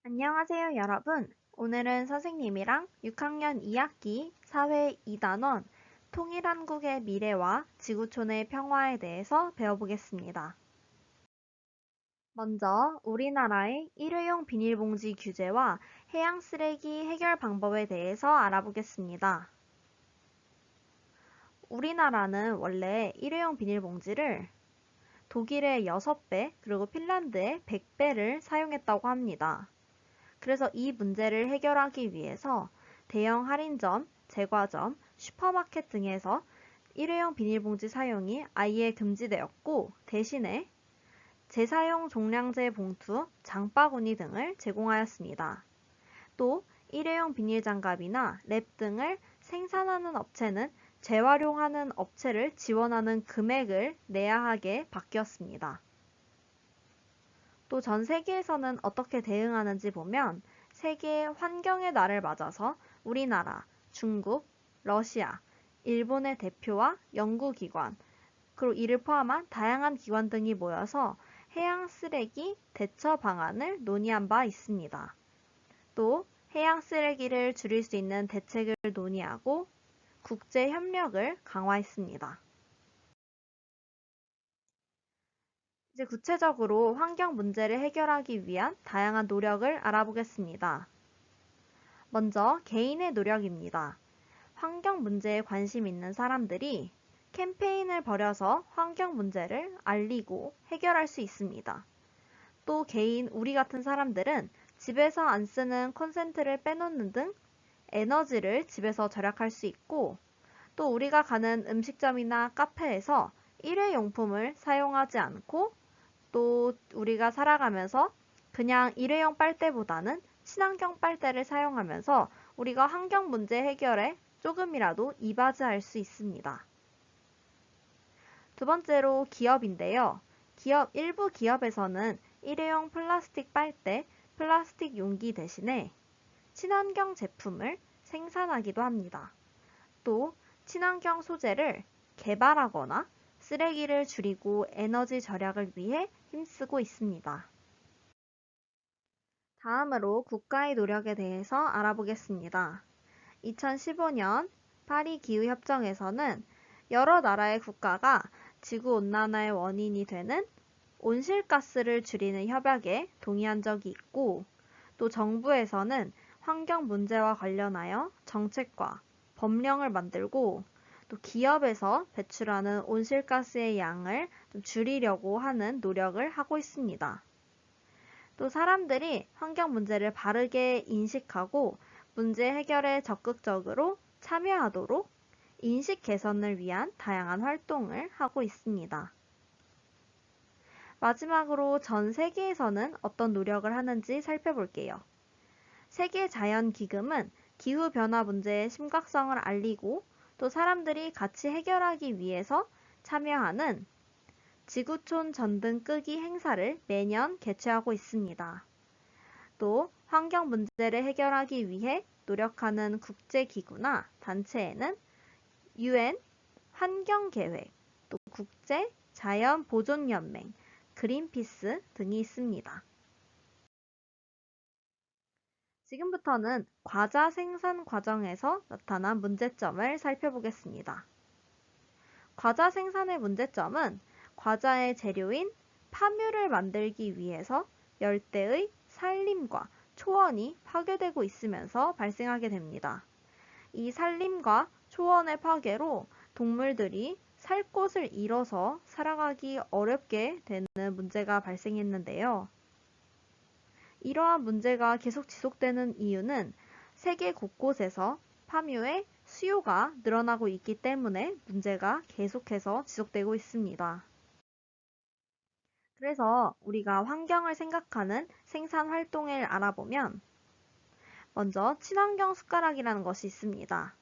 안녕하세요, 여러분. 오늘은 선생님이랑 6학년 2학기 사회 2단원 통일한국의 미래와 지구촌의 평화에 대해서 배워보겠습니다. 먼저 우리나라의 일회용 비닐봉지 규제와 해양 쓰레기 해결 방법에 대해서 알아보겠습니다. 우리나라는 원래 일회용 비닐봉지를 독일의 6배, 그리고 핀란드의 100배를 사용했다고 합니다. 그래서 이 문제를 해결하기 위해서 대형 할인점, 제과점, 슈퍼마켓 등에서 일회용 비닐봉지 사용이 아예 금지되었고, 대신에 재사용 종량제 봉투, 장바구니 등을 제공하였습니다. 또 일회용 비닐 장갑이나 랩 등을 생산하는 업체는 재활용하는 업체를 지원하는 금액을 내야 하게 바뀌었습니다. 또 전 세계에서는 어떻게 대응하는지 보면 세계 환경의 날을 맞아서 우리나라, 중국, 러시아, 일본의 대표와 연구기관, 그리고 이를 포함한 다양한 기관 등이 모여서 해양 쓰레기 대처 방안을 논의한 바 있습니다. 또 해양 쓰레기를 줄일 수 있는 대책을 논의하고 국제 협력을 강화했습니다. 이제 구체적으로 환경 문제를 해결하기 위한 다양한 노력을 알아보겠습니다. 먼저 개인의 노력입니다. 환경 문제에 관심 있는 사람들이 캠페인을 벌여서 환경 문제를 알리고 해결할 수 있습니다. 또 개인 우리 같은 사람들은 집에서 안 쓰는 콘센트를 빼놓는 등 에너지를 집에서 절약할 수 있고, 또 우리가 가는 음식점이나 카페에서 일회용품을 사용하지 않고, 또 우리가 살아가면서 그냥 일회용 빨대보다는 친환경 빨대를 사용하면서 우리가 환경 문제 해결에 조금이라도 이바지할 수 있습니다. 두 번째로 기업인데요. 일부 기업에서는 일회용 플라스틱 빨대, 플라스틱 용기 대신에 친환경 제품을 생산하기도 합니다. 또 친환경 소재를 개발하거나 쓰레기를 줄이고 에너지 절약을 위해 힘쓰고 있습니다. 다음으로 국가의 노력에 대해서 알아보겠습니다. 2015년 파리 기후협정에서는 여러 나라의 국가가 지구온난화의 원인이 되는 온실가스를 줄이는 협약에 동의한 적이 있고, 또 정부에서는 환경 문제와 관련하여 정책과 법령을 만들고, 또 기업에서 배출하는 온실가스의 양을 좀 줄이려고 하는 노력을 하고 있습니다. 또 사람들이 환경 문제를 바르게 인식하고 문제 해결에 적극적으로 참여하도록 인식 개선을 위한 다양한 활동을 하고 있습니다. 마지막으로 전 세계에서는 어떤 노력을 하는지 살펴볼게요. 세계자연기금은 기후변화 문제의 심각성을 알리고 또 사람들이 같이 해결하기 위해서 참여하는 지구촌 전등 끄기 행사를 매년 개최하고 있습니다. 또 환경 문제를 해결하기 위해 노력하는 국제기구나 단체에는 UN 환경계획, 또 국제자연보존연맹, 그린피스 등이 있습니다. 지금부터는 과자 생산 과정에서 나타난 문제점을 살펴보겠습니다. 과자 생산의 문제점은 과자의 재료인 파뮤를 만들기 위해서 열대의 산림과 초원이 파괴되고 있으면서 발생하게 됩니다. 이 산림과 초원의 파괴로 동물들이 살 곳을 잃어서 살아가기 어렵게 되는 문제가 발생했는데요. 이러한 문제가 계속 지속되는 이유는 세계 곳곳에서 파묘의 수요가 늘어나고 있기 때문에 문제가 계속해서 지속되고 있습니다. 그래서 우리가 환경을 생각하는 생산 활동을 알아보면 먼저 친환경 숟가락이라는 것이 있습니다.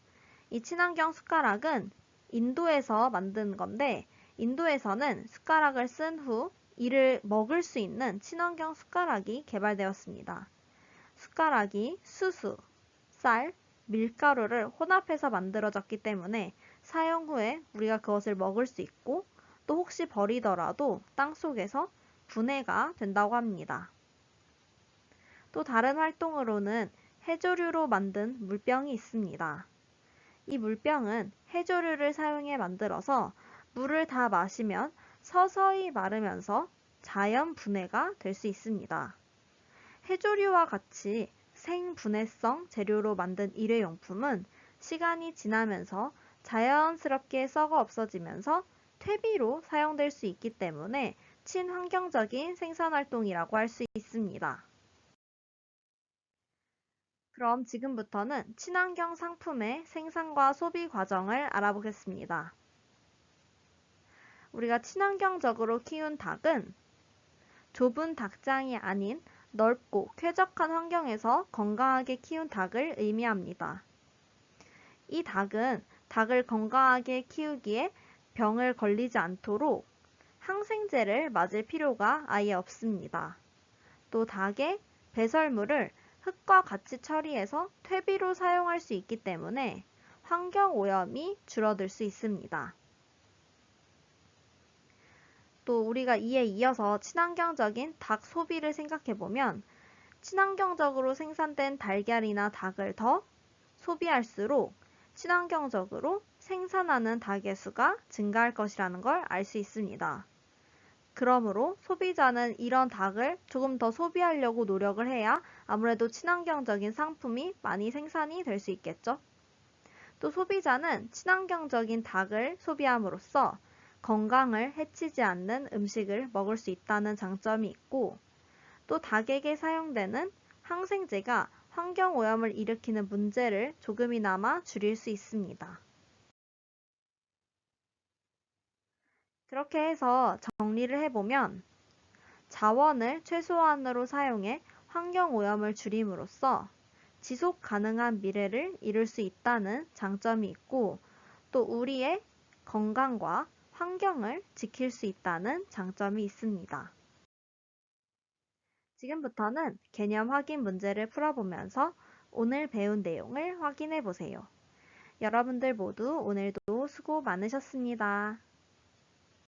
이 친환경 숟가락은 인도에서 만든 건데, 인도에서는 숟가락을 쓴 후 이를 먹을 수 있는 친환경 숟가락이 개발되었습니다. 숟가락이 수수, 쌀, 밀가루를 혼합해서 만들어졌기 때문에 사용 후에 우리가 그것을 먹을 수 있고, 또 혹시 버리더라도 땅속에서 분해가 된다고 합니다. 또 다른 활동으로는 해조류로 만든 물병이 있습니다. 이 물병은 해조류를 사용해 만들어서 물을 다 마시면 서서히 마르면서 자연 분해가 될 수 있습니다. 해조류와 같이 생분해성 재료로 만든 일회용품은 시간이 지나면서 자연스럽게 썩어 없어지면서 퇴비로 사용될 수 있기 때문에 친환경적인 생산활동이라고 할 수 있습니다. 그럼 지금부터는 친환경 상품의 생산과 소비 과정을 알아보겠습니다. 우리가 친환경적으로 키운 닭은 좁은 닭장이 아닌 넓고 쾌적한 환경에서 건강하게 키운 닭을 의미합니다. 이 닭은 닭을 건강하게 키우기에 병을 걸리지 않도록 항생제를 맞을 필요가 아예 없습니다. 또 닭의 배설물을 흙과 같이 처리해서 퇴비로 사용할 수 있기 때문에 환경오염이 줄어들 수 있습니다. 또 우리가 이에 이어서 친환경적인 닭 소비를 생각해보면 친환경적으로 생산된 달걀이나 닭을 더 소비할수록 친환경적으로 생산하는 닭의 수가 증가할 것이라는 걸 알 수 있습니다. 그러므로 소비자는 이런 닭을 조금 더 소비하려고 노력을 해야 아무래도 친환경적인 상품이 많이 생산이 될 수 있겠죠. 또 소비자는 친환경적인 닭을 소비함으로써 건강을 해치지 않는 음식을 먹을 수 있다는 장점이 있고, 또 닭에게 사용되는 항생제가 환경오염을 일으키는 문제를 조금이나마 줄일 수 있습니다. 그렇게 해서 정리를 해보면 자원을 최소한으로 사용해 환경오염을 줄임으로써 지속 가능한 미래를 이룰 수 있다는 장점이 있고, 또 우리의 건강과 환경을 지킬 수 있다는 장점이 있습니다. 지금부터는 개념 확인 문제를 풀어보면서 오늘 배운 내용을 확인해 보세요. 여러분들 모두 오늘도 수고 많으셨습니다.